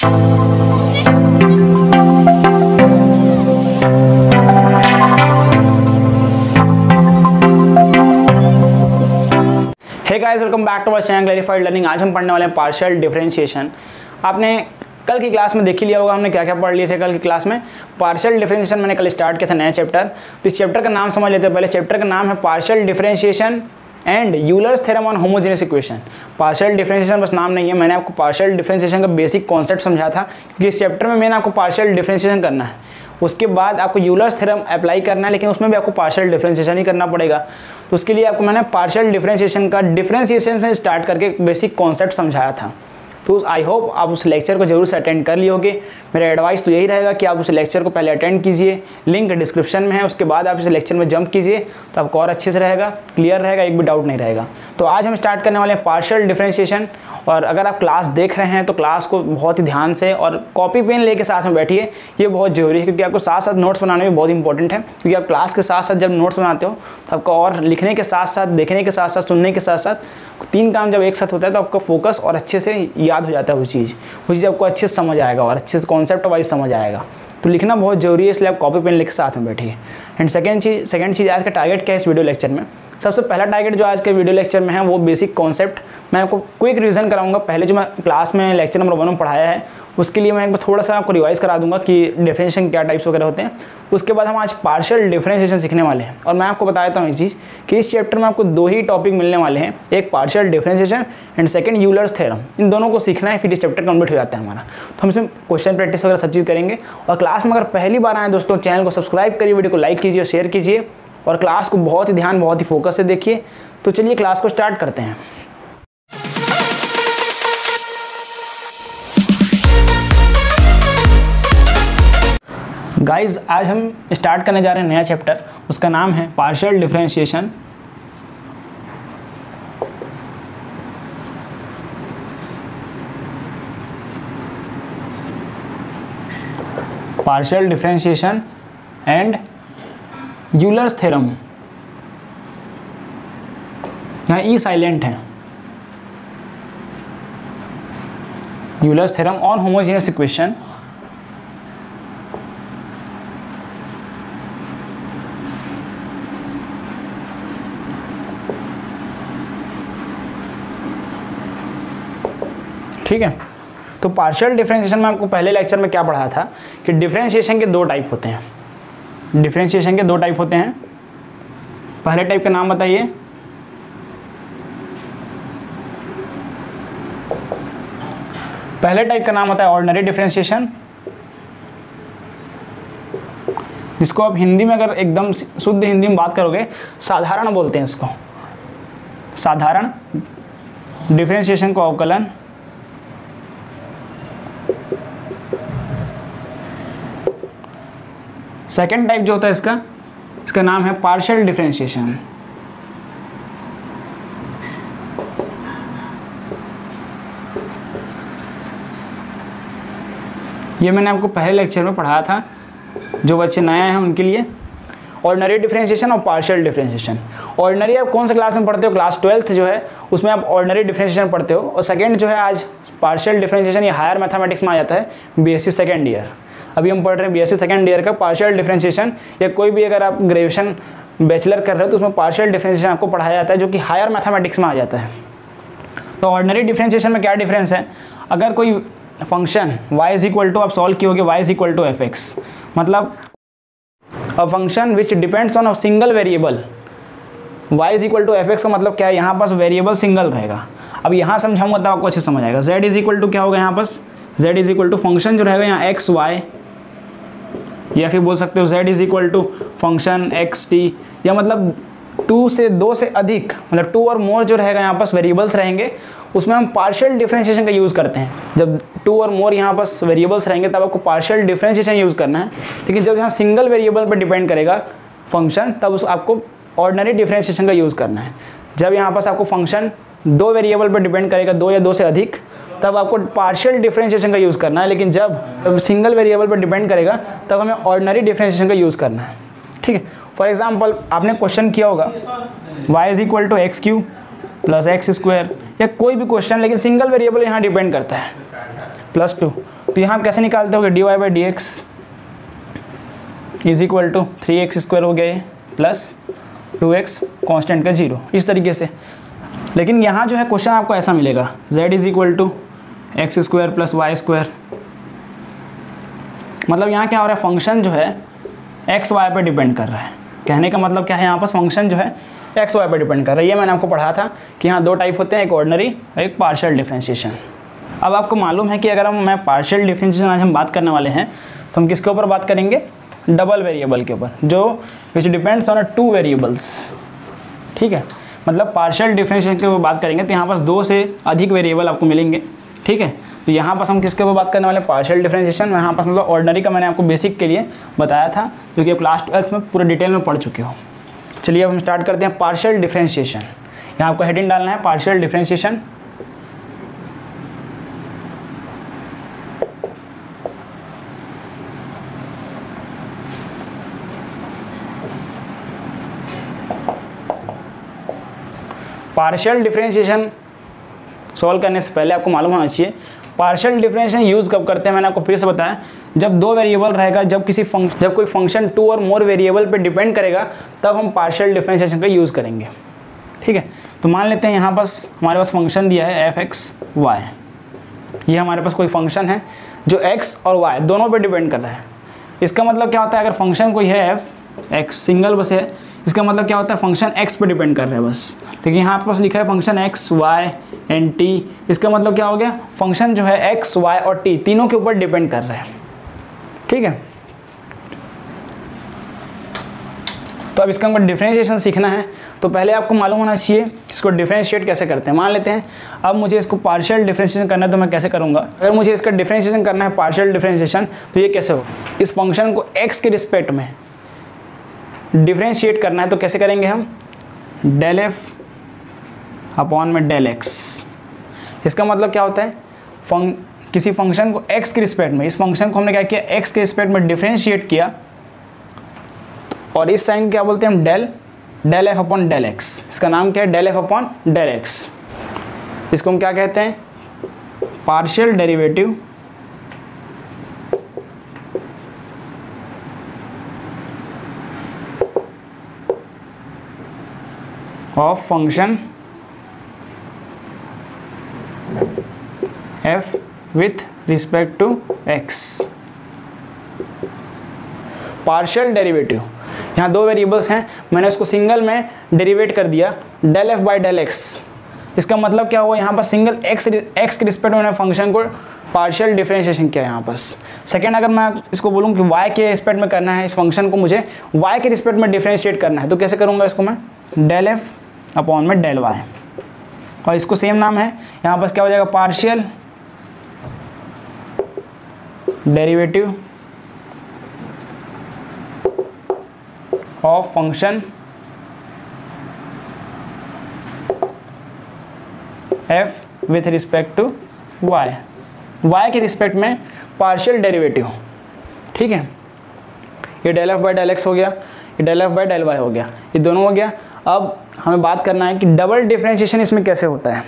Hey guys, welcome back to our channel clarified learning. आज हम पढ़ने वाले हैं पार्शियल डिफरेंशिएशन। आपने कल की क्लास में देख ही लिया होगा हमने क्या क्या पढ़ लिए थे। कल की क्लास में पार्शियल डिफरेंशिएशन मैंने कल स्टार्ट किया था नया चैप्टर। तो इस चैप्टर का नाम समझ लेते हैं। पहले चैप्टर का नाम है partial differentiation and Euler's theorem on homogeneous equation. Partial differentiation बस नाम नहीं है, मैंने आपको पार्शियल डिफरेंशिएशन का बेसिक कॉन्सेप्ट समझा था, क्योंकि इस चैप्टर में मैंने आपको पार्शियल डिफरेंशिएशन करना है, उसके बाद आपको यूलर्स थ्योरम अप्लाई करना है, लेकिन उसमें भी आपको पार्शियल डिफरेंशिएशन ही करना पड़ेगा। तो उसके लिए आपको मैंने पार्शियल डिफरेंशिएशन का डिफरेंशिएशन से स्टार्ट करके बेसिक कॉन्सेप्ट समझाया था। तो आई होप आप उस लेक्चर को जरूर से अटेंड कर लियोगे। मेरा एडवाइस तो यही रहेगा कि आप उस लेक्चर को पहले अटेंड कीजिए, लिंक डिस्क्रिप्शन में है, उसके बाद आप इस लेक्चर में जंप कीजिए तो आपको और अच्छे से रहेगा, क्लियर रहेगा, एक भी डाउट नहीं रहेगा। तो आज हम स्टार्ट करने वाले हैं पार्शियल डिफरेंशिएशन। और अगर आप क्लास देख रहे हैं तो क्लास को बहुत ही ध्यान से और कॉपी पेन लेके साथ में बैठिए, ये बहुत ज़रूरी है, क्योंकि आपको साथ साथ नोट्स बनाने में बहुत इंपॉर्टेंट है। क्योंकि आप क्लास के साथ साथ जब नोट्स बनाते हो तो आपको और लिखने के साथ साथ, देखने के साथ साथ, सुनने के साथ साथ तीन काम जब एक साथ होता है तो आपका फोकस और अच्छे से याद हो जाता है वो चीज़ आपको अच्छे से समझ आएगा और अच्छे से कॉन्सेप्ट वाइज समझ आएगा। तो लिखना बहुत ज़रूरी है, इसलिए आप कॉपी पेन लेके साथ में बैठिए। एंड सेकंड चीज़ आज का टारगेट क्या है इस वीडियो लेक्चर में। सबसे पहला टारगेट जो आज के वीडियो लेक्चर में है वो बेसिक कॉन्सेप्ट मैं आपको क्विक रिवीजन कराऊंगा। पहले जो मैं क्लास में लेक्चर नंबर 1 में पढ़ाया है उसके लिए मैं एक बार थोड़ा सा आपको रिवाइज करा दूंगा कि डिफरेंशिएशन क्या टाइप्स वगैरह होते हैं। उसके बाद हम आज पार्शियल डिफरेंशिएशन सीखने वाले हैं। और मैं आपको बता देता हूँ एक चीज़ कि इस चैप्टर में आपको 2 ही टॉपिक मिलने वाले हैं, एक partial differentiation and second Euler's theorem. इन दोनों को सीखना है, फिर इस चैप्टर कंप्लीट हो जाता है हमारा। तो हम इसमें क्वेश्चन प्रैक्टिस वगैरह सब चीज़ करेंगे। और क्लास में अगर पहली बार आए दोस्तों, चैनल को सब्सक्राइब करिए, वीडियो को लाइक कीजिए और शेयर कीजिए, और क्लास को बहुत ही ध्यान, बहुत ही फोकस से देखिए। तो चलिए क्लास को स्टार्ट करते हैं। गाइज, आज हम स्टार्ट करने जा रहे हैं नया चैप्टर, उसका नाम है partial differentiation. Partial differentiation and Euler's theorem. यहाँ ई साइलेंट है। Euler's theorem on homogeneous equation. ठीक है, तो पार्शियल डिफरेंशिएशन में आपको पहले लेक्चर में क्या पढ़ाया था कि डिफरेंशिएशन के 2 टाइप होते हैं। डिफरेंशिएशन के 2 टाइप होते हैं। पहले टाइप का नाम बताइए। पहले टाइप का नाम होता है ऑर्डिनरी डिफरेंशिएशन, जिसको आप हिंदी में अगर एकदम शुद्ध हिंदी में बात करोगे साधारण बोलते हैं इसको। साधारण डिफरेंशिएशन को अवकलन। सेकेंड टाइप जो होता है इसका नाम है पार्शियल डिफरेंशिएशन। ये मैंने आपको पहले लेक्चर में पढ़ाया था, जो बच्चे नए हैं उनके लिए। ऑर्डिनरी डिफरेंशिएशन और पार्शियल डिफरेंशिएशन। ऑर्डिनरी आप कौन सा क्लास में पढ़ते हो? क्लास 12th जो है उसमें आप ऑर्डिनरी डिफरेंशिएशन पढ़ते हो। और सेकंड जो है आज पार्शियल डिफरेंशिएशन, ये हायर मैथमेटिक्स में आ जाता है, बीएससी सेकेंड ईयर। अभी हम पढ़ रहे हैं बीएससी सेकेंड ईयर का पार्शियल डिफरेंशिएशन। या कोई भी अगर आप ग्रेजुएशन बैचलर कर रहे हो तो उसमें पार्शियल डिफरेंशिएशन आपको पढ़ाया जाता है, जो कि हायर मैथमेटिक्स में आ जाता है। तो ऑर्डिनरी डिफरेंशिएशन में क्या डिफरेंस है? अगर कोई function y is equal to, आप सॉल्व किए y is equal to f x, मतलब a function which depends on a single variable. y is equal to f x का मतलब क्या है? यहाँ पास वेरिएबल सिंगल रहेगा। अब यहाँ समझाऊंगा तब आपको अच्छे समझ आएगा। z इज इक्वल टू क्या होगा? यहाँ पास z is equal to function जो रहेगा यहाँ एक्स वाई, या फिर बोल सकते हो z is equal to function x t, या मतलब 2 से 2 से अधिक, मतलब 2 और मोर जो रहेगा यहाँ पास वेरिएबल्स रहेंगे, उसमें हम पार्शियल डिफरेंशिएशन का यूज़ करते हैं। जब 2 और मोर यहाँ पास वेरिएबल्स रहेंगे तब आपको पार्शियल डिफरेंशिएशन यूज़ करना है। लेकिन जब यहाँ सिंगल वेरिएबल पर डिपेंड करेगा फंक्शन, तब उस आपको ऑर्डिनरी डिफरेंशिएशन का यूज़ करना है। जब यहाँ पास आपको फंक्शन 2 वेरिएबल पर डिपेंड करेगा, 2 या 2 से अधिक, तब आपको पार्शियल डिफरेंशिएशन का यूज़ करना है। लेकिन जब सिंगल वेरिएबल पर डिपेंड करेगा तब हमें ऑर्डिनरी डिफरेंशिएशन का यूज़ करना है। ठीक है, फॉर एग्जाम्पल आपने क्वेश्चन किया होगा y is equal to x cube plus x square, या कोई भी क्वेश्चन, लेकिन सिंगल वेरिएबल यहाँ डिपेंड करता है +2। तो यहाँ कैसे निकालते होगे, d y by d x is equal to 3x² हो गया ये प्लस 2x कॉन्स्टेंट का 0, इस तरीके से। लेकिन यहाँ जो है क्वेश्चन आपको ऐसा मिलेगा, z is equal to x² plus y²। मतलब यहाँ क्या हो रहा है, फंक्शन जो है एक्स वाई पर डिपेंड कर रहा है। कहने का मतलब क्या है, यहाँ पर फंक्शन जो है एक्स वाई पर डिपेंड कर रहा है। ये मैंने आपको पढ़ा था कि यहाँ दो टाइप होते हैं, एक ऑर्डिनरी और एक पार्शियल डिफरेंशिएशन। अब आपको मालूम है कि अगर मैं पार्शियल डिफरेंशिएशन आज हम बात करने वाले हैं तो हम किसके ऊपर बात करेंगे, डबल वेरिएबल के ऊपर, जो विच डिपेंड्स ऑन 2 वेरिएबल्स। ठीक है, मतलब पार्शियल डिफरेंशिएशन के ऊपर बात करेंगे तो यहाँ पास 2 से अधिक वेरिएबल आपको मिलेंगे। ठीक है, तो यहाँ पास हम किसके ऊपर बात करने वाले, पार्शियल डिफरेंशिएशन। यहाँ पास मतलब ऑर्डिनरी का मैंने आपको बेसिक के लिए बताया था, जो कि आप क्लास 12 में पूरे डिटेल में पढ़ चुके हो। चलिए अब हम स्टार्ट करते हैं पार्शियल डिफरेंशिएशन। यहाँ आपको हेडिंग डालना है partial differentiation. Partial differentiation solve करने से पहले आपको मालूम होना चाहिए पार्शियल डिफरेंशिएशन यूज़ कब करते हैं। मैंने आपको फिर से बताया, जब 2 वेरिएबल रहेगा, जब कोई फंक्शन 2 और मोर वेरिएबल पे डिपेंड करेगा, तब हम पार्शियल डिफरेंशिएशन का यूज़ करेंगे। ठीक है, तो मान लेते हैं यहाँ पास हमारे पास फंक्शन दिया है f(x,y). ये हमारे पास कोई फंक्शन है जो x और y दोनों पे डिपेंड कर रहा है। इसका मतलब क्या होता है, अगर फंक्शन कोई है f(x) सिंगल बस है, इसका मतलब क्या होता है, फंक्शन x पे डिपेंड कर रहा है बस। लेकिन यहाँ पास लिखा है function x, y and t, इसका मतलब क्या हो गया, फंक्शन जो है x, y और t तीनों के ऊपर डिपेंड कर रहा है। ठीक है, तो अब इसका हमको डिफरेंशिएशन सीखना है, तो पहले आपको मालूम होना चाहिए इसको डिफरेंशिएट कैसे करते हैं। मान लेते हैं अब मुझे इसको पार्शियल डिफरेंशिएशन करना है, तो मैं कैसे करूँगा, अगर मुझे इसका डिफरेंशिएशन करना है पार्शियल डिफरेंशिएशन, तो ये कैसे हो, इस फंक्शन को x के रिस्पेक्ट में डिफरेंशिएट करना है, तो कैसे करेंगे हम, डेल एफ अपॉन में डेल एक्स। इसका मतलब क्या होता है, किसी फंक्शन को x के रिस्पेक्ट में, इस फंक्शन को हमने क्या किया, x के रिस्पेक्ट में डिफरेंशिएट किया, और इस साइन क्या बोलते हैं हम, del f upon del x. इसका नाम क्या है, del f upon del x. इसको हम क्या कहते हैं, partial derivative of function f with respect to x। Partial derivative, यहाँ 2 वेरिएबल्स हैं, मैंने उसको सिंगल में डेरिवेट कर दिया del f by del x. इसका मतलब क्या हुआ, यहाँ पर सिंगल x के रिस्पेक्ट में मैंने फंक्शन को पार्शियल डिफरेंशिएशन किया यहाँ पास। सेकेंड, अगर मैं इसको बोलूँ कि y के रिस्पेक्ट में करना है, इस फंक्शन को मुझे y के रिस्पेक्ट में डिफरेंशिएट करना है, तो कैसे करूँगा इसको मैं, डेल एफ अपॉन में डेल वाई, और इसको सेम नाम है, यहाँ पास क्या हो जाएगा, partial derivative of function f with respect to y, y के रिस्पेक्ट में पार्शियल डेरिवेटिव। ठीक है, ये del f by del x हो गया, ये del f by del y हो गया, ये दोनों हो गया। अब हमें बात करना है कि डबल डिफरेंशिएशन इसमें कैसे होता है।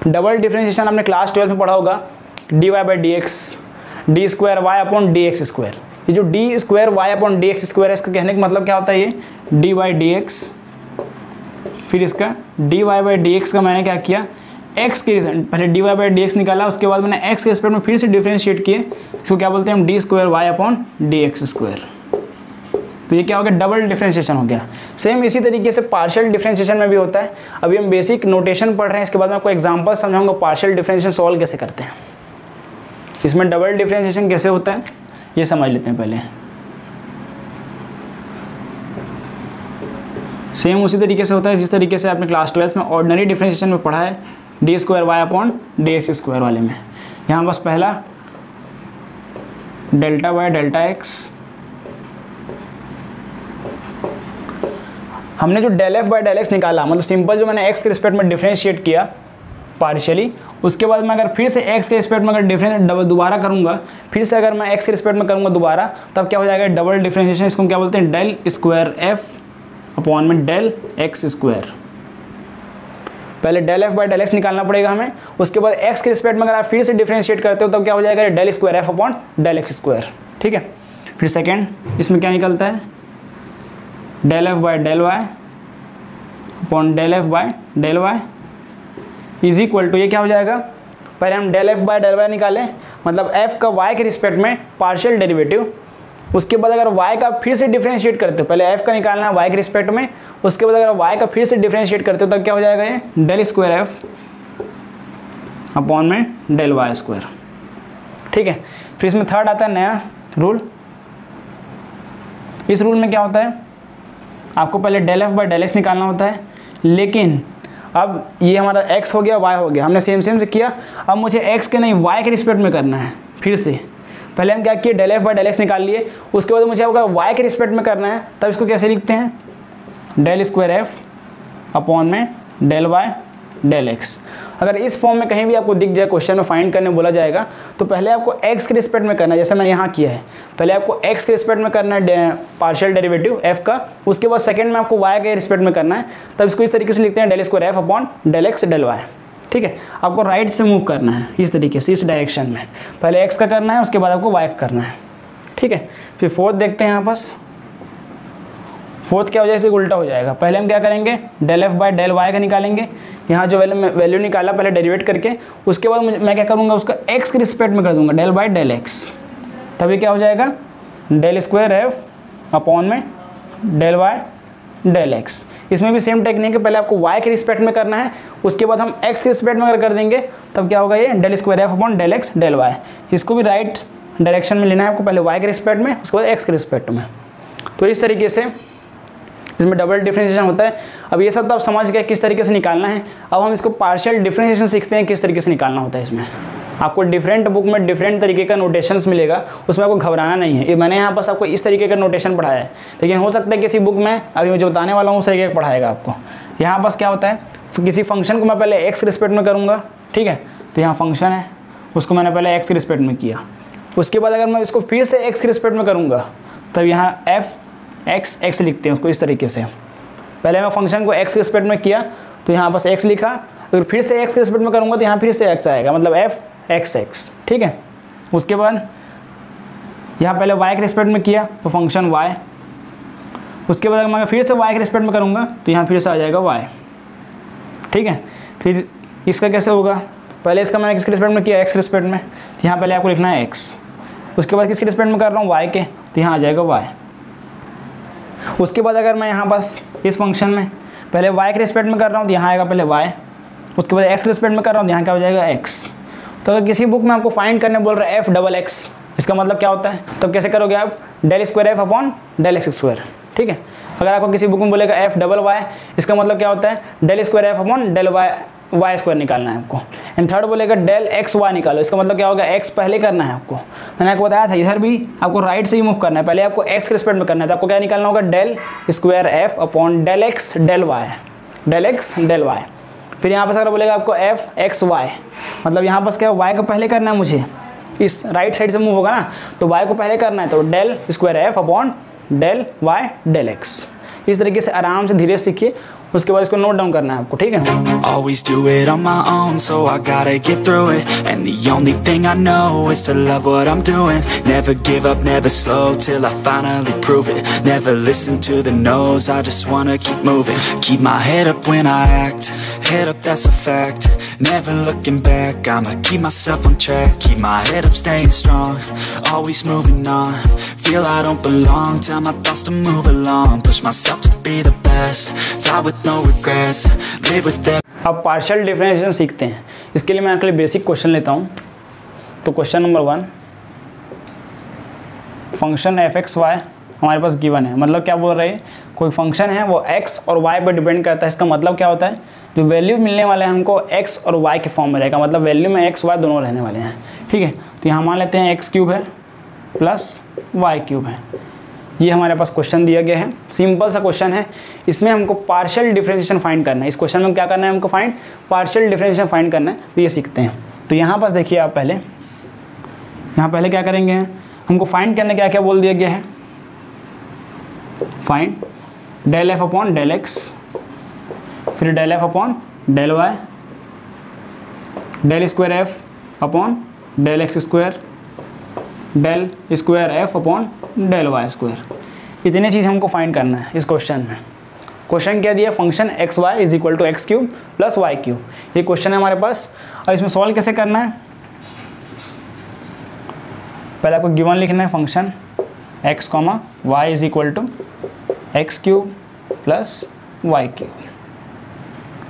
डबल डिफरेंशिएशन आपने क्लास 12 में पढ़ा होगा, d y by d x, d square y upon d x square. ये जो d square y upon d x square है, इसका कहने का मतलब क्या होता है, ये डी वाई डी एक्स, फिर इसका d y by d x का मैंने क्या किया, एक्स के पहले d y by d x निकाला, उसके बाद मैंने एक्स के रिस्पेक्ट में फिर से डिफरेंशिएट किए, इसको क्या बोलते हैं हम, d square y upon d x square. तो ये क्या हो गया, डबल डिफरेंशिएशन हो गया। सेम इसी तरीके से पार्शियल डिफरेंशिएशन में भी होता है। अभी हम बेसिक नोटेशन पढ़ रहे हैं, इसके बाद मैं आपको एग्जांपल समझाऊंगा पार्शियल डिफरेंशिएशन सॉल्व कैसे करते हैं। इसमें डबल डिफरेंशिएशन कैसे होता है ये समझ लेते हैं पहले। सेम उसी तरीके से होता है जिस तरीके से आपने क्लास 12 में ऑर्डिनरी डिफरेंशिएशन में पढ़ा है, d square y upon d x square वाले में। यहाँ बस पहला डेल्टा वाई डेल्टा एक्स, हमने जो del f by del x निकाला, मतलब सिंपल जो मैंने एक्स के रिस्पेक्ट में डिफरेंशिएट किया पार्शियली, उसके बाद मैं अगर फिर से एक्स के रिस्पेक्ट में अगर डिफरेंस दोबारा करूँगा, फिर से अगर मैं एक्स के रिस्पेक्ट में करूँगा दोबारा, तब क्या हो जाएगा, डबल डिफरेंशिएशन। इसको क्या बोलते हैं, डेल स्क्वायर एफ अपॉन में डेल एक्स स्क्वायर। पहले del f by del x निकालना पड़ेगा हमें, उसके बाद एक्स के रिस्पेक्ट में अगर आप फिर से डिफ्रेंशिएट करते हो तब क्या हो जाएगा, del square f upon del x square. ठीक है, फिर सेकेंड इसमें क्या निकलता है, del f by del y upon del f by del y is equal to, ये क्या हो जाएगा, पहले हम del f by del y निकालें, मतलब एफ का वाई के रिस्पेक्ट में पार्शियल डेरिवेटिव, उसके बाद अगर y का फिर से डिफरेंशिएट करते हो, पहले f का निकालना है y के रिस्पेक्ट में, उसके बाद अगर y का फिर से डिफरेंशिएट करते हो तब क्या हो जाएगा, ये डेल स्क्वायर एफ अपॉन में डेल वाई स्क्वायर। ठीक है, फिर इसमें थर्ड आता है नया रूल। इस रूल में क्या होता है, आपको पहले del f by del x निकालना होता है, लेकिन अब ये हमारा x हो गया y हो गया, हमने सेम से किया, अब मुझे x के नहीं y के रिस्पेक्ट में करना है। फिर से पहले हम क्या किए, del f by del x निकाल लिए, उसके बाद मुझे अगर y के रिस्पेक्ट में करना है तब इसको कैसे लिखते हैं, डेल स्क्वायर एफ अपॉन में डेल वाई डेल एक्स। अगर इस फॉर्म में कहीं भी आपको दिख जाए, क्वेश्चन में फाइंड करने बोला जाएगा, तो पहले आपको x के रिस्पेक्ट में करना है, जैसे मैंने यहाँ किया है, पहले आपको x के रिस्पेक्ट में करना है पार्शियल डेरिवेटिव f का, उसके बाद सेकंड में आपको y के रिस्पेक्ट में करना है, तब इसको इस तरीके से लिखते हैं, del square f upon del x del y. ठीक है, आपको राइट से मूव करना है इस तरीके से, इस डायरेक्शन में, पहले x का करना है, उसके बाद आपको y का करना है। ठीक है, फिर फोर्थ देखते हैं, यहाँ पास फोर्थ क्या हो जाएगा, उल्टा हो जाएगा। पहले हम क्या करेंगे, del f by del y का निकालेंगे, यहाँ जो वैल्यू निकाला पहले डेरिवेट करके, उसके बाद मैं क्या करूँगा, उसका x के रिस्पेक्ट में कर दूंगा, डेल बाई डेल एक्स, तभी क्या हो जाएगा, डेल स्क्वायर एफ अपॉन में डेल वाई डेल एक्स। इसमें भी सेम टेक्निक है, पहले आपको y के रिस्पेक्ट में करना है, उसके बाद हम x के रिस्पेक्ट में अगर कर देंगे तब क्या होगा, ये del square f upon del x del y. इसको भी राइट डायरेक्शन में लेना है आपको, पहले y के रिस्पेक्ट में, उसके बाद x के रिस्पेक्ट में। तो इस तरीके से इसमें डबल डिफरेंशिएशन होता है। अब ये सब तो आप समझ गए किस तरीके से निकालना है। अब हम इसको पार्शियल डिफरेंशिएशन सीखते हैं, किस तरीके से निकालना होता है। इसमें आपको डिफरेंट बुक में डिफरेंट तरीके का नोटेशंस मिलेगा, उसमें आपको घबराना नहीं है। ये मैंने यहाँ बस आपको इस तरीके का नोटेशन पढ़ाया है, लेकिन हो सकता है किसी बुक में अभी मैं जो बताने वाला हूँ उस तरीके का पढ़ाएगा आपको। यहाँ बस क्या होता है, किसी फंक्शन को मैं पहले एक्स के रिस्पेक्ट में करूँगा, ठीक है, तो यहाँ फंक्शन है, उसको मैंने पहले एक्स के रिस्पेक्ट में किया, उसके बाद अगर मैं इसको फिर से एक्स के रिस्पेक्ट में करूँगा तब यहाँ एफ एक्स एक्स लिखते हैं उसको इस तरीके से। पहले मैं फंक्शन को एक्स के रिस्पेक्ट में किया तो यहाँ बस एक्स लिखा, अगर फिर से एक्स के रिस्पेक्ट में करूँगा तो यहाँ फिर से एक्स आएगा, मतलब एफ एक्स एक्स, ठीक है। उसके बाद यहाँ पहले वाई के रिस्पेक्ट में किया तो फंक्शन वाई, उसके बाद अगर मैं फिर से वाई के रिस्पेक्ट में करूँगा तो यहाँ फिर से आ जाएगा वाई, ठीक है। फिर इसका कैसे होगा, पहले इसका मैंने किसके रिस्पेक्ट में किया, एक्स के रिस्पेक्ट में, तो यहाँ पहले आपको लिखना है एक्स, उसके बाद किसके रिस्पेक्ट में कर रहा हूँ, वाई के, तो यहाँ आ जाएगा वाई। उसके बाद अगर मैं यहाँ बस इस फंक्शन में पहले y के रिस्पेक्ट में कर रहा हूँ तो यहाँ आएगा पहले y, उसके बाद x के रिस्पेक्ट में कर रहा हूँ तो यहाँ क्या हो जाएगा x। तो अगर किसी बुक में आपको फाइंड करने बोल रहा है f डबल x, इसका मतलब क्या होता है, तो कैसे करोगे आप, del square f upon del x square, ठीक है। अगर आपको किसी बुक में बोलेगा f डबल y, इसका मतलब क्या होता है, del square f upon del y square निकालना है आपको। एंड थर्ड बोलेगा डेल एक्स वाई निकालो, इसका मतलब क्या होगा, x पहले करना है आपको। मैंने आपको बताया था इधर भी आपको राइट से ही मूव करना है, पहले आपको x के रिस्पेक्ट में करना है, तो आपको क्या निकालना होगा, del square f upon del x del y, del x del y. फिर यहाँ पर अगर बोलेगा आपको एफ एक्स वाई, मतलब यहाँ पर क्या y को पहले करना है मुझे, इस राइट साइड से मूव होगा ना, तो y को पहले करना है, तो del square f upon del y del x. इस तरीके से आराम से धीरे सीखिए, उसके बाद इसको नोट डाउन करना है आपको, ठीक है। Always do it on my own, so I gotta get through it. And the only thing I know is to love what I'm doing. Never give up, never slow, till I finally prove it. Never listen to the no's, I just wanna keep moving. Keep my head up when I act, head up, that's a fact. Never looking back, I'ma keep myself on track. Keep my head up, staying strong, always moving on. Feel I don't belong, tell my thoughts to move along. Push myself to be the best, die with no regrets, live with them. अब partial differentiation सीखते हैं। इसके लिए मैं आपके लिए basic question लेता हूँ। तो question number 1, function f x y हमारे पास गिवन है, मतलब क्या बोल रहे हैं, कोई फंक्शन है वो x और y पर डिपेंड करता है। इसका मतलब क्या होता है, जो वैल्यू मिलने वाले हैं हमको x और y के फॉर्म में रहेगा, मतलब वैल्यू में x y दोनों रहने वाले हैं, ठीक है। तो यहाँ मान लेते हैं x क्यूब है प्लस y क्यूब है, ये हमारे पास क्वेश्चन दिया गया है। सिंपल सा क्वेश्चन है, इसमें हमको पार्शियल डिफरेंशिएशन फाइंड करना है। इस क्वेश्चन में क्या करना है, हमको पार्शियल डिफरेंशिएशन फाइंड करना है, तो ये सीखते हैं। तो यहाँ पास देखिए आप पहले क्या करेंगे, हमको फाइंड करने क्या क्या बोल दिया गया है, find del f upon del x, फिर del f upon del y del square f upon del x square del square f upon del y square. इतनी चीज़ हमको फाइंड करना है इस क्वेश्चन में। क्वेश्चन क्या दिया, function x y is equal to x cube plus y cube, ये क्वेश्चन है हमारे पास। और इसमें सॉल्व कैसे करना है, पहले आपको गिवन लिखना है function x comma y is equal to x cube plus y cube,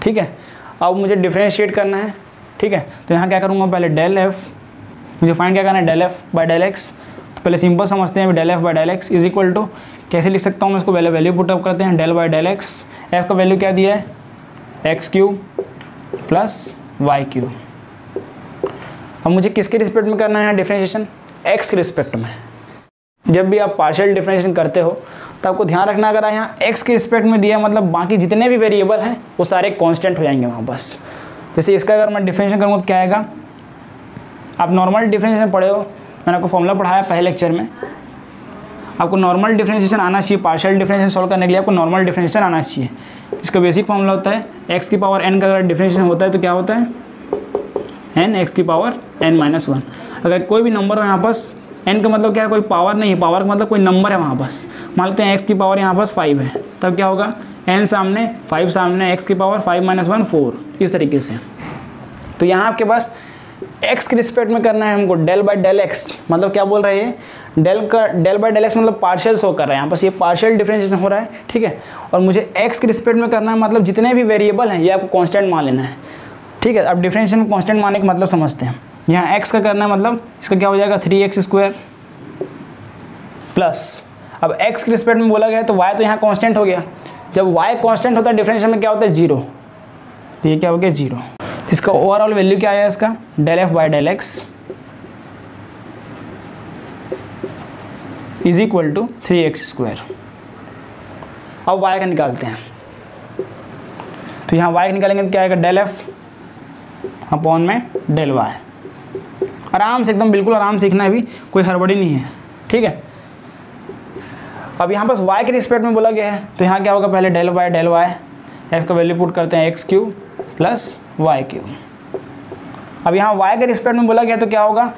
ठीक है। अब मुझे डिफ्रेंशिएट करना है, ठीक है। तो यहाँ क्या करूँगा, पहले डेल एफ, मुझे फाइंड क्या करना है, del f by del x. तो पहले सिंपल समझते हैं, del f by del x is equal to, कैसे लिख सकता हूँ मैं इसको, पहले वैल्यू पुटअप करते हैं, del by del x, f का वैल्यू क्या दिया है, x cube plus y cube. अब मुझे किसके रिस्पेक्ट में करना है डिफरेंशिएशन, एक्स के रिस्पेक्ट में। जब भी आप पार्शियल डिफरेंशिएशन करते हो तो आपको ध्यान रखना, अगर यहाँ एक्स के रिस्पेक्ट में दिया मतलब बाकी जितने भी वेरिएबल हैं वो सारे कांस्टेंट हो जाएंगे वहाँ बस। जैसे इसका अगर मैं डिफरेंशिएशन करूँगा तो क्या आएगा, आप नॉर्मल डिफरेंशिएशन पढ़े हो, मैंने आपको फॉर्मूला पढ़ाया पहले लेक्चर में। आपको नॉर्मल डिफरेंशिएशन आना चाहिए, पार्शियल डिफरेंशिएशन सॉल्व करने के लिए आपको नॉर्मल डिफरेंशिएशन आना चाहिए। इसका बेसिक फॉर्मूला होता है एक्स की पावर एन का अगर डिफरेंशिएशन होता है तो क्या होता है, एन एक्स की पावर एन माइनस वन। अगर कोई भी नंबर हो यहाँ पास, एन का मतलब क्या है, कोई पावर नहीं है, पावर का मतलब कोई नंबर है वहाँ पास। मान लेते हैं एक्स की पावर यहाँ पास 5 है, तब क्या होगा, एन सामने 5 सामने, एक्स की पावर 5 माइनस 1 4, इस तरीके से। तो यहाँ आपके पास एक्स के रिस्पेक्ट में करना है हमको डेल बाई डेल एक्स, मतलब क्या बोल रहे हैं, डेल बाई डेल एक्स मतलब पार्शियल शो कर रहा है यहाँ पास, ये पार्शियल डिफरेंशिएशन हो रहा है, ठीक है। और मुझे एक्स के रिस्पेक्ट में करना है, मतलब जितने भी वेरिएबल हैं ये आपको कांस्टेंट मान लेना है, ठीक है। अब डिफरेंशिएशन में कांस्टेंट मानने का मतलब समझते हैं। यहाँ एक्स का करना है मतलब इसका क्या हो जाएगा 3x स्क्वायर प्लस, अब एक्स के रिस्पेक्ट में बोला गया तो y तो यहाँ कांस्टेंट हो गया। जब y कांस्टेंट होता है डिफरेंशिएशन में क्या होता है 0, तो ये क्या हो गया 0। इसका ओवरऑल वैल्यू क्या आया इसका, del f by del x is equal to 3x square. अब y का निकालते हैं, तो यहाँ y का निकालेंगे तो क्या आएगा, डेल एफ अपॉन में डेल वाई। आराम से एकदम बिल्कुल आराम से सीखना है, भी कोई हड़बड़ी नहीं है, ठीक है। अब यहाँ पास y के रिस्पेक्ट में बोला गया है तो यहाँ क्या होगा, पहले del by del y, f का वैल्यू पुट करते हैं x cube plus y cube. अब यहाँ y के रिस्पेक्ट में बोला गया तो क्या होगा,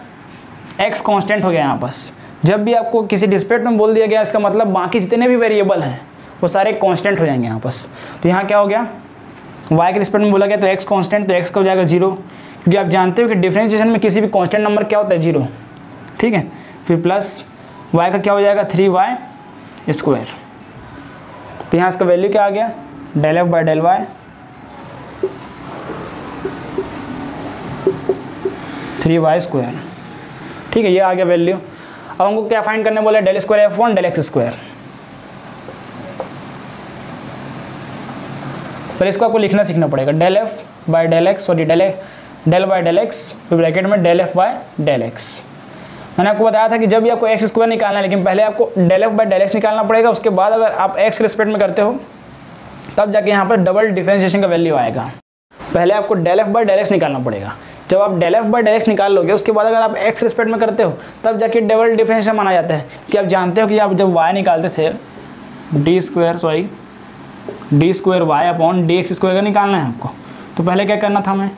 x कांस्टेंट हो गया यहाँ पास। जब भी आपको किसी रिस्पेक्ट में बोल दिया गया इसका मतलब बाकी जितने भी वेरिएबल हैं वो सारे कांस्टेंट हो जाएंगे यहाँ पास। तो यहाँ क्या हो गया, y के रिस्पेक्ट में बोला गया तो x कांस्टेंट, तो x का हो जाएगा 0, क्योंकि आप जानते हो कि डिफरेंशिएशन में किसी भी कांस्टेंट नंबर क्या होता है 0, ठीक है। फिर प्लस y का क्या हो जाएगा 3y स्क्वायर। तो यहाँ इसका वैल्यू क्या आ गया, del f by del y 3y square, ठीक है। ये आ गया वैल्यू। अब हमको क्या फाइंड करने बोले, del square f one del x square. पर इसको आपको लिखना सीखना पड़ेगा, del f by del x, sorry del by del x bracket में del f by del x. मैंने आपको बताया था कि जब भी आपको एक्स स्क्वायर निकालना है, लेकिन पहले आपको del f by del x निकालना पड़ेगा। उसके बाद अगर आप एक्स के रिस्पेक्ट में करते हो तब जाके यहाँ पर डबल डिफरेंशिएशन का वैल्यू आएगा। पहले आपको del f by del x निकालना पड़ेगा। जब आप del f by del x निकाल लोगे उसके बाद अगर आप एक्स के रिस्पेक्ट में करते हो तब जाके डबल डिफरेंशिएशन माना जाता है। कि आप जानते हो कि आप जब वाई निकालते थे d square y upon d x square का निकालना है आपको, तो पहले क्या करना था, हमें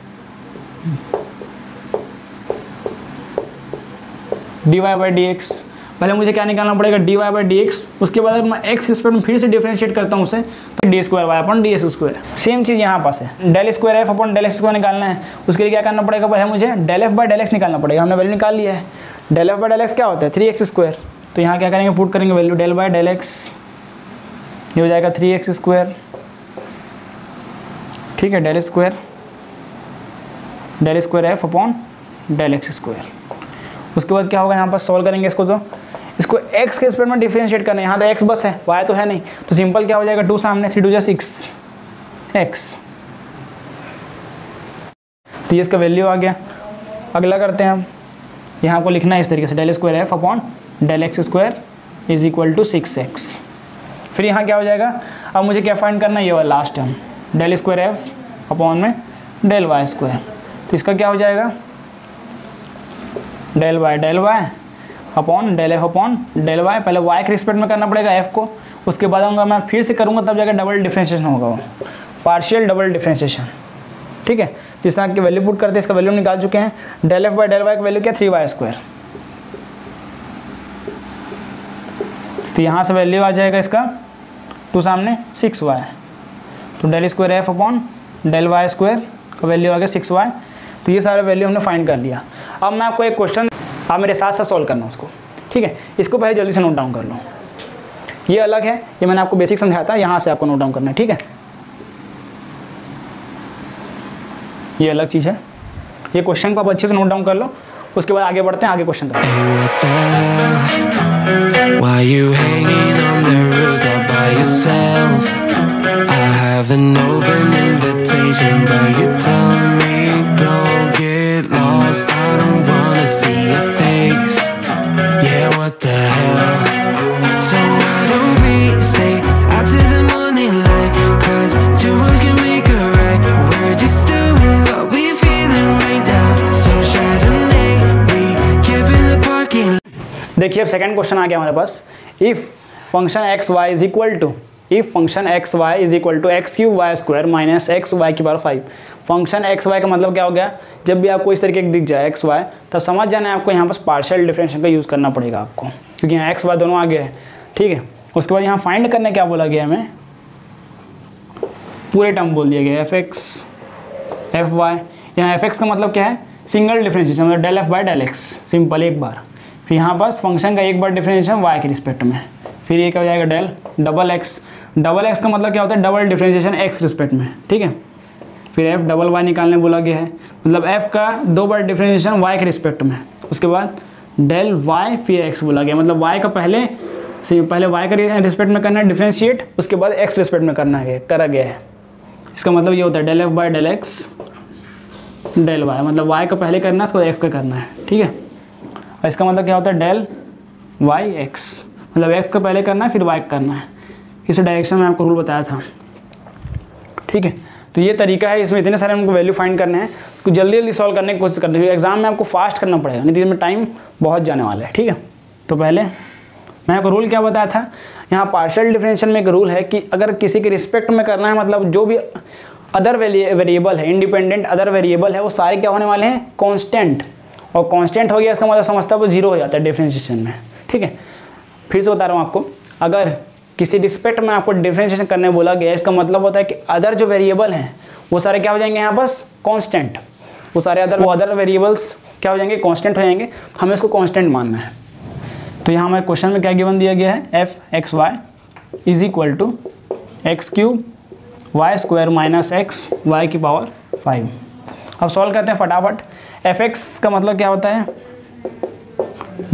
d y by d x, पहले मुझे क्या निकालना पड़ेगा d y by d x. उसके बाद अगर मैं एक्स के रिस्पेक्ट में फिर से डिफरेंशिएट करता हूँ उसे तो d square y upon d x square. Same चीज़ यहाँ पास है, del square f upon del x square निकालना है। उसके लिए क्या करना पड़ेगा, पहले मुझे del f by del x निकालना पड़ेगा। हमने वैल्यू निकाल लिया है, del f by del x क्या होता है 3x स्क्वायर। तो यहाँ क्या करेंगे, पुट करेंगे value del by del x, ये हो जाएगा 3x स्क्वायर, ठीक है। Del square f upon del x square. उसके बाद क्या होगा, यहाँ पर सॉल्व करेंगे इसको, तो इसको x के रिस्पेक्ट में डिफरेंशिएट करना है। यहाँ तो x बस है, y तो है नहीं, तो सिंपल क्या हो जाएगा 2 सामने 3 2 6 x, तो ये इसका वैल्यू आ गया। अगला करते हैं हम, यहाँ आपको लिखना है इस तरीके से, del square f upon del x square is equal to 6x। फिर यहाँ क्या हो जाएगा, अब मुझे क्या फाइंड करना है, ये वाला last term del square f upon में डेल वाई स्क्वायर। तो इसका क्या हो जाएगा, del y upon del f upon del y. पहले y के रिस्पेक्ट में करना पड़ेगा f को, उसके बाद मैं फिर से करूँगा तब जाकर डबल डिफरेंशिएशन होगा, वो पार्शियल डबल डिफरेंशिएशन। ठीक है। तो इस तरह की वैल्यू पुट करते हैं, इसका वैल्यू निकाल चुके हैं। Del f by del y का वैल्यू क्या 3y²। तो यहाँ से वैल्यू आ जाएगा इसका 2 सामने 6y। तो del square f upon del y square का वैल्यू आ गया 6y। तो ये सारा वैल्यू हमने फाइंड कर लिया। अब मैं आपको एक क्वेश्चन आप मेरे साथ साथ सॉल्व करना उसको, ठीक है। इसको पहले जल्दी से नोट डाउन कर लो। ये अलग है, ये मैंने आपको बेसिक समझाया था, यहाँ से आपको नोट डाउन करना है, ठीक है। ये अलग चीज़ है, ये क्वेश्चन को आप अच्छे से नोट डाउन कर लो, उसके बाद आगे बढ़ते हैं, आगे क्वेश्चन करते हैं। Why you hanging on the roof all by yourself? I have an open invitation, but you're telling me go get lost. I don't wanna see your face. Yeah, what the hell? So why don't we stay out to the morning light? 'Cause two wrongs can make a right. We're just doing what we're feeling right now. So Chardonnay, we camp in the parking lot. देखिए अब second question आ गया हमारे पास। If function x y is equal to x cube y square minus x y की power 5। Function x y का मतलब क्या हो गया, जब भी आपको इस तरीके दिख जाए एक्स वाई, तब समझ जाना है आपको यहाँ पास पार्शियल डिफरेंशियल का यूज़ करना पड़ेगा आपको, क्योंकि यहाँ एक्स वाई दोनों आ गए हैं, ठीक है। उसके बाद यहाँ फाइंड करने क्या बोला गया हमें, पूरे टर्म बोल दिया गया एफ एक्स एफ वाई। यहाँ एफ एक्स का मतलब क्या है, सिंगल डिफरेंशिएशन, मतलब del f by del x, simple एक बार। फिर यहाँ पास फंक्शन का एक बार डिफरेंशिएशन वाई के रिस्पेक्ट में, फिर ये क्या हो जाएगा del double x. Double x का मतलब क्या होता है, डबल डिफरेंशिएशन एक्स रिस्पेक्ट में, ठीक है। फिर एफ डबल वाई निकालने बोला गया है, मतलब एफ का 2 बार डिफरेंशिएशन वाई के रिस्पेक्ट में। उसके बाद डेल वाई फिर एक्स बोला गया, मतलब वाई का पहले वाई का रिस्पेक्ट में करना है डिफरेंशिएट, उसके बाद एक्स रिस्पेक्ट में करा गया है। इसका मतलब ये होता है del f by del x del y, मतलब वाई का पहले करना है, उसको एक्स का करना है, ठीक है। और इसका मतलब क्या होता है डेल वाई एक्स, मतलब एक्स का पहले करना है फिर वाई करना है। इस डायरेक्शन में आपको रूल बताया था, ठीक है। तो ये तरीका है, इसमें इतने सारे हमको वैल्यू फाइंड करने हैं, तो जल्दी जल्दी सॉल्व करने की कोशिश करते हैं। एग्जाम में आपको फास्ट करना पड़ेगा, नहीं तो इसमें टाइम बहुत जाने वाला है, ठीक है। तो पहले मैं आपको रूल क्या बताया था, यहाँ पार्शियल डिफरेंशियल में एक रूल है कि अगर किसी के रिस्पेक्ट में करना है, मतलब जो भी अदर वेरिएबल है, इंडिपेंडेंट अदर वेरिएबल है, वो सारे क्या होने वाले हैं, कॉन्स्टेंट। और कांस्टेंट हो गया इसका मतलब समझता है वो 0 हो जाता है डिफरेंशिएशन में, ठीक है। फिर से बता रहा हूँ आपको, अगर किसी रिस्पेक्ट में आपको डिफरेंशिएशन करने बोला गया, इसका मतलब होता है कि अदर जो वेरिएबल हैं वो सारे क्या हो जाएंगे यहाँ बस कांस्टेंट, वो सारे अदर वेरिएबल्स क्या हो जाएंगे, कांस्टेंट हो जाएंगे। हमें इसको कांस्टेंट मानना है। तो यहाँ हमारे क्वेश्चन में क्या गिवन दिया गया है, f x y is equal to x cube y square minus x y की पावर 5। अब सॉल्व करते हैं फटाफट। एफ एक्स का मतलब क्या होता है,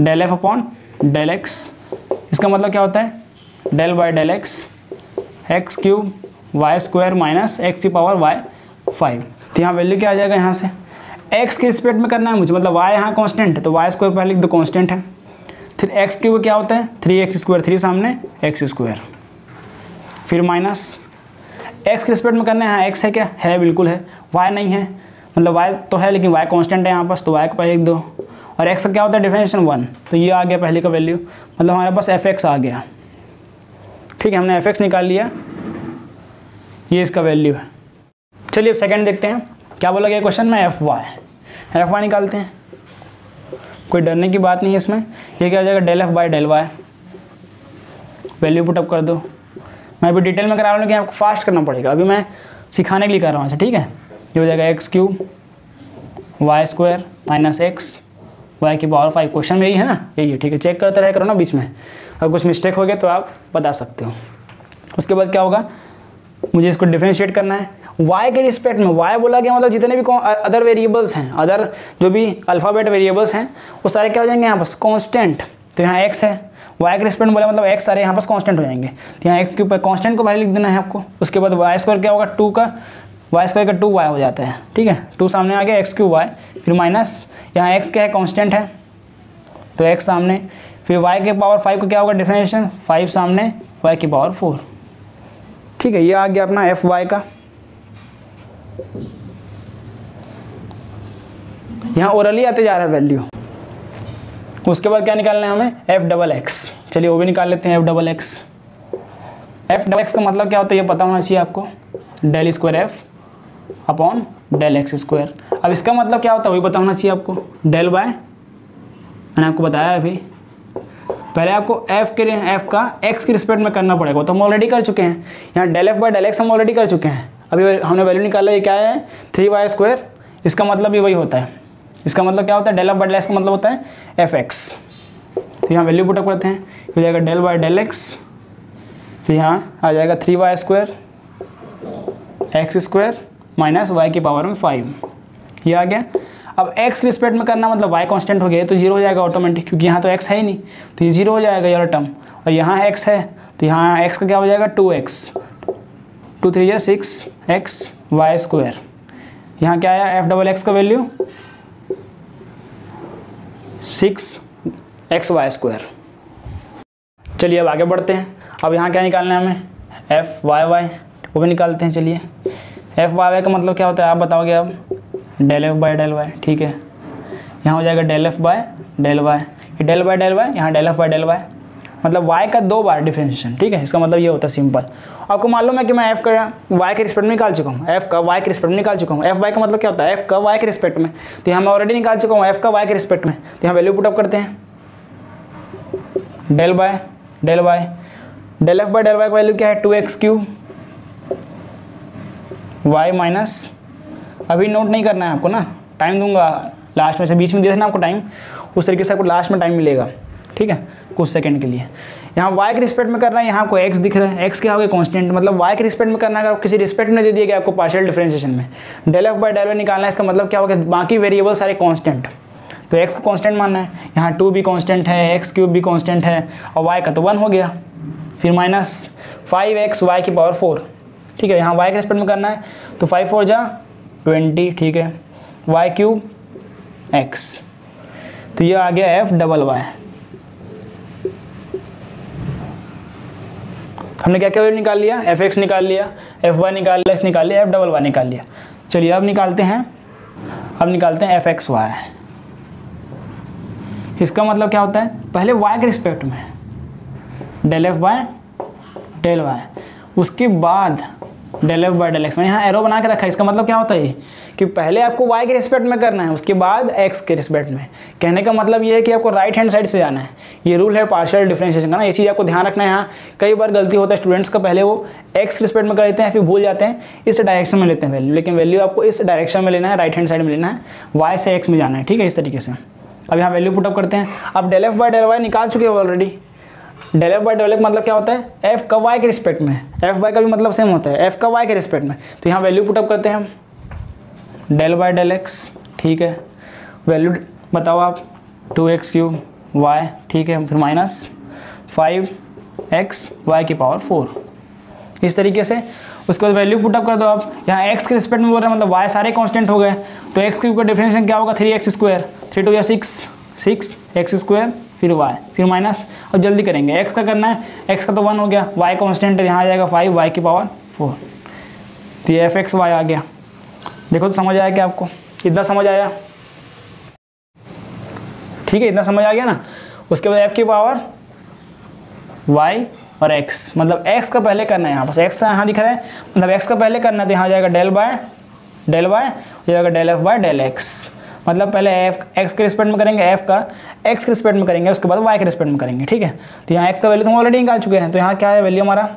del f upon del x. इसका मतलब क्या होता है, del by del x x cube y square minus x की पावर वाई 5। तो यहाँ वैल्यू क्या आ जाएगा, यहाँ से एक्स के रिस्पेक्ट में करना है मुझे, मतलब वाई यहाँ कांस्टेंट है तो वाई स्क्वायर पहले लिख दो, कांस्टेंट है। फिर एक्स क्यूब क्या होता है, 3x स्क्वायर, 3 सामने एक्स स्क्वायर, फिर माइनस एक्स के रिस्पेक्ट में करना है। हाँ एक्स है क्या, है बिल्कुल है, वाई नहीं है, मतलब वाई तो है लेकिन वाई कांस्टेंट है यहाँ पास, तो वाई को पहले लिख दो। और एक्स का क्या होता है डिफरेंशिएशन 1, तो ये आ गया पहले का वैल्यू, मतलब हमारे पास एफ एक्स आ गया, ठीक है। हमने एफ एक्स निकाल लिया, ये इसका वैल्यू है। चलिए अब सेकंड देखते हैं क्या बोला गया क्वेश्चन में, एफ वाई निकालते हैं। कोई डरने की बात नहीं है इसमें। ये क्या हो जाएगा, del f by del y, value put up कर दो। मैं अभी डिटेल में करा रहा हूँ लेकिन आपको फास्ट करना पड़ेगा, अभी मैं सिखाने के लिए कर रहा हूँ, अच्छा ठीक है। ये हो जाएगा x cube y square minus x y की पावर 5। क्वेश्चन में यही है ना, यही है, ठीक है। चेक करते रहे करो ना बीच में, अगर कुछ मिस्टेक हो गया तो आप बता सकते हो। उसके बाद क्या होगा, मुझे इसको डिफरेंशिएट करना है y के रिस्पेक्ट में। y बोला गया मतलब जितने भी अदर वेरिएबल्स हैं, अदर जो भी अल्फ़ाबेट वेरिएबल्स हैं वो सारे क्या हो जाएंगे यहाँ पास कांस्टेंट। तो यहाँ x है, y के रिस्पेक्ट में बोला मतलब x सारे यहाँ पास कांस्टेंट हो जाएंगे। तो यहाँ x के ऊपर कांस्टेंट को पहले लिख देना है आपको। उसके बाद y स्क्वायर क्या होगा, 2 का y स्क्वायर का 2y हो जाता है, ठीक है। 2 सामने आ गया, एक्स क्यूब वाई, फिर माइनस यहाँ x क्या है, कांस्टेंट है तो x सामने, फिर y के पावर 5 को क्या होगा डिफरेंशिएशन, 5 सामने y की पावर 4, ठीक है। ये आ गया अपना एफ वाई का। यहाँ ओरली आते जा रहा है वैल्यू। उसके बाद क्या निकालना है हमें, एफ डबल एक्स। चलिए वो भी निकाल लेते हैं, F double x. F double x का मतलब क्या होता है ये पता होना चाहिए आपको, del square f upon del x square. अब इसका मतलब क्या होता है वही पता होना चाहिए आपको। डेल बाय, मैंने आपको बताया अभी, पहले आपको एफ का एक्स के रिस्पेक्ट में करना पड़ेगा, तो हम ऑलरेडी कर चुके हैं। यहाँ del f by del x हम ऑलरेडी कर चुके हैं। अभी हमने वैल्यू निकाला, ये क्या है 3y स्क्वायर। इसका मतलब ये वही होता है। इसका मतलब क्या होता है, del f by del x का मतलब होता है एफ एक्स। तो यहाँ वैल्यू पुटअप करते हैं, हो जाएगा डेल बाय डेल एक्स, फिर यहाँ आ जाएगा 3y square x square minus y की पावर में 5, ये आ गया। अब x के रिस्पेक्ट में करना मतलब y कांस्टेंट हो गया, तो 0 हो जाएगा ऑटोमेटिक, क्योंकि यहाँ तो x है ही नहीं, तो ये 0 हो जाएगा ये वाला टर्म। और यहाँ x है तो यहाँ x का क्या हो जाएगा 2x, 2 3 या 6x वाई स्क्वायर। यहाँ क्या आया एफ डबल एक्स का वैल्यू 6x वाई स्क्वायर। चलिए अब आगे बढ़ते हैं। अब यहाँ क्या निकालना है हमें, एफ वाई वाई, वो भी निकालते हैं। चलिए एफ वाई वाई का मतलब क्या होता है आप बताओगे अब, del f by del y, ठीक है। यहाँ हो जाएगा del f by del y, ये डेल बाय डेल वाई, यहाँ del f by del y, मतलब वाई का 2 बार डिफरेंशिएशन, ठीक है। इसका मतलब ये होता है सिंपल। आपको मालूम है कि मैं एफ का वाई के रिस्पेक्ट में निकाल चुका हूँ, एफ का वाई के रिस्पेक्ट में निकाल चुका हूँ। एफ वाई का मतलब क्या होता है, एफ का वाई के रिस्पेक्ट में, तो यहाँ मैं ऑलरेडी निकाल चुका हूँ एफ का वाई के रिस्पेक्ट में। तो यहाँ वैल्यू पुटअप करते हैं, del by del y, del f by del y का वैल्यू क्या है 2x³ वाई माइनस, अभी नोट नहीं करना है आपको ना, टाइम दूंगा लास्ट में से, बीच में दे देना आपको टाइम, उस तरीके से आपको लास्ट में टाइम मिलेगा, ठीक है, कुछ सेकंड के लिए। यहाँ y के रिस्पेक्ट में करना है, यहाँ आपको x दिख रहा है, x क्या हो गया कांस्टेंट, मतलब y के रिस्पेक्ट में करना है। अगर किसी रिस्पेक्ट में दे दिया गया आपको पार्शियल डिफरेंशिएशन में, del f by del y निकालना है, इसका मतलब क्या होगा बाकी वेरिएबल सारे कांस्टेंट, तो x को कांस्टेंट मानना है। यहाँ 2 भी कांस्टेंट है, x³ भी कांस्टेंट है, और y का तो 1 हो गया, फिर माइनस 5x वाई की पावर 4, ठीक है। यहाँ y के रिस्पेक्ट में करना है, तो 5 4 जा 20, ठीक है, y³ x, तो ये आ गया एफ डबल वाई। हमने क्या क्या वैल्यू निकाल लिया, एफ एक्स निकाल लिया, एफ वाई निकाल लिया, एक्स निकाल लिया, एफ डबल वाई निकाल लिया। चलिए अब निकालते हैं एफ एक्स वाई। इसका मतलब क्या होता है, पहले y के रिस्पेक्ट में del f by del y, उसके बाद del f by del x. मैं यहाँ एरो बना के रखा है, इसका मतलब क्या होता है कि पहले आपको y के रिस्पेक्ट में करना है, उसके बाद x के रिस्पेक्ट में। कहने का मतलब ये है कि आपको राइट हैंड साइड से जाना है, ये रूल है पार्शियल डिफरेंशिएशन का ना, ये चीज़ आपको ध्यान रखना है। यहाँ कई बार गलती होता है स्टूडेंट्स का, पहले वो x के रिस्पेक्ट में कर लेते हैं, फिर भूल जाते हैं, इस डायरेक्शन में लेते हैं वैल्यू, लेकिन वैल्यू आपको इस डायरेक्शन में लेना है, राइट हैंड साइड में लेना है, y से x में जाना है, ठीक है, इस तरीके से। अब यहाँ वैल्यू पुटअप करते हैं। अब del f by del y निकाल चुके हो already, del f by del x मतलब क्या होता है, एफ का वाई के रिस्पेक्ट में, एफ वाई का भी मतलब सेम होता है, एफ का वाई के रिस्पेक्ट में। तो यहाँ वैल्यू पुटअप करते हैं हम, डेल बाय डेल एक्स, ठीक है, वैल्यू बताओ आप 2x³ वाई, ठीक है, फिर माइनस 5x वाई की पावर 4, इस तरीके से। उसके बाद वैल्यू पुटअप कर दो आप, यहाँ x के रिस्पेक्ट में बोल रहे हैं, मतलब y सारे कांस्टेंट हो गए, तो x³ का डिफरेंशिएशन क्या होगा 3x², 3 2 या 6x², फिर y, फिर माइनस। अब जल्दी करेंगे, x का करना है, x का तो 1 हो गया, y कांस्टेंट है, यहाँ आ जाएगा 5 y की पावर 4, तो ये एफ एक्स वाई आ गया। देखो तो समझ आया क्या आपको, इतना समझ आया, ठीक है, इतना समझ आ गया ना। उसके बाद f की पावर y और x, मतलब x का पहले करना है, यहाँ पर x यहाँ दिख रहा है, मतलब x का पहले करना है, तो यहाँ आ जाएगा डेल बाय डेल वाई, हो जाएगा del f by del x. मतलब पहले x के रिस्पेक्ट में करेंगे, f का x के रिस्पेक्ट में करेंगे, उसके बाद y के रिस्पेक्ट में करेंगे, ठीक है। तो यहाँ x का वैल्यू तो हम ऑलरेडी निकाल चुके हैं, तो यहाँ क्या है वैल्यू हमारा,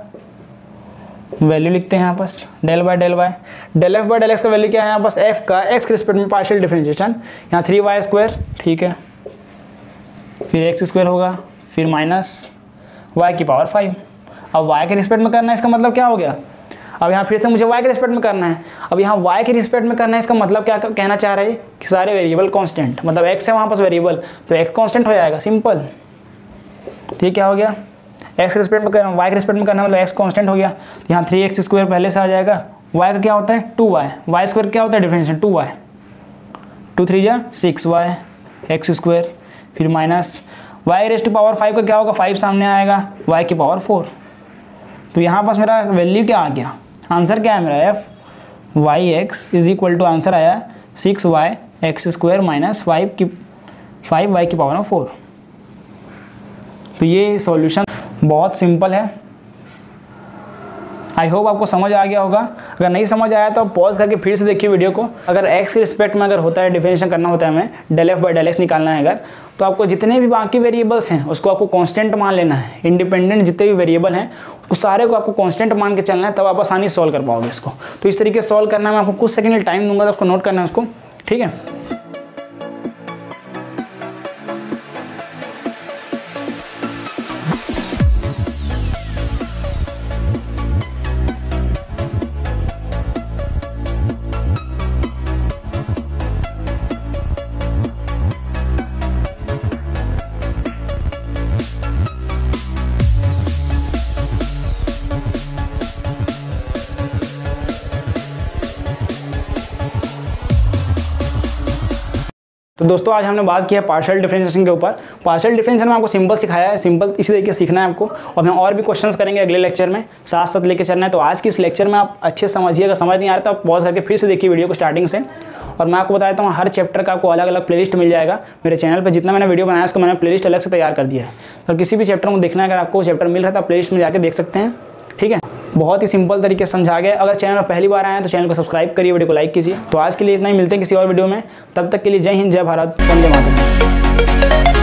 वैल्यू लिखते हैं यहाँ पास del by del y, del f by del x का वैल्यू क्या है यहाँ पास, f का x के रिस्पेक्ट में पार्शियल डिफरेंशिएशन, यहाँ 3y², ठीक है, फिर x² होगा, फिर माइनस y की पावर 5। अब y के रिस्पेक्ट में करना है, इसका मतलब क्या हो गया, अब यहाँ फिर से मुझे y के रिस्पेक्ट में करना है। अब यहाँ y के रिस्पेक्ट में करना है, इसका मतलब क्या कहना चाह रहा है कि सारे वेरिएबल कांस्टेंट, मतलब x है वहाँ पास वेरिएबल, तो x कांस्टेंट हो जाएगा, सिंपल। ठीक, क्या हो गया, x के रिस्पेक्ट में करना, y के रिस्पेक्ट में करना, मतलब x कांस्टेंट हो गया। यहाँ 3x² पहले से आ जाएगा, y का क्या होता है 2y, y² क्या होता है डिफरेंशिएशन 2y, 2 3 जा 6y x², फिर minus y raise to power 5 का क्या होगा, 5 सामने आएगा, y की पावर 4। तो यहाँ पास मेरा वैल्यू क्या आ गया, आंसर क्या है मेरा, f y x is equal to answer आया 6y x² माइनस 5y की पावर 4। तो ये सॉल्यूशन बहुत सिंपल है, आई होप आपको समझ आ गया होगा। अगर नहीं समझ आया तो पॉज करके फिर से देखिए वीडियो को। अगर एक्स के रिस्पेक्ट में अगर होता है डिफरेंशिएशन करना होता है हमें, del f by del x निकालना है अगर, तो आपको जितने भी बाकी वेरिएबल्स हैं उसको आपको कांस्टेंट मान लेना है। इंडिपेंडेंट जितने भी वेरिएबल हैं उस सारे को आपको कांस्टेंट मान के चलना है, तब आप आसानी से सॉल्व कर पाओगे इसको। तो इस तरीके से सॉल्व करना है, मैं आपको कुछ सेकंड टाइम दूंगा तो आपको नोट करना है उसको, ठीक है। तो दोस्तों आज हमने बात किया पार्शियल डिफरेंशिएशन के ऊपर। पार्शियल डिफरेंशिएशन में आपको सिंपल सिखाया है, सिंपल इसी तरीके से सीखना है आपको। और हम और भी क्वेश्चंस करेंगे अगले लेक्चर में, साथ साथ लेके चलना है। तो आज की इस लेक्चर में आप अच्छे से समझिए, अगर समझ नहीं आ रहा तो आप पॉज करके फिर से देखिए वीडियो को स्टार्टिंग से। और मैं आपको बता देता हूँ हर चैप्टर का आपको अलग अलग प्लेलिस्ट मिल जाएगा मेरे चैनल पर। जितना मैंने वीडियो बनाया उसको मैंने प्लेलिस्ट अलग से तैयार कर दिया है। तो किसी भी चैप्टर को देखना है, अगर आपको चैप्टर मिल रहा है तो आप प्लेलिस्ट में जाकर देख सकते हैं, ठीक है। बहुत ही सिंपल तरीके से समझा गया। अगर चैनल पर पहली बार आए हैं तो चैनल को सब्सक्राइब करिए, वीडियो को लाइक कीजिए। तो आज के लिए इतना ही, मिलते हैं किसी और वीडियो में। तब तक के लिए जय हिंद, जय भारत, वंदे मातरम।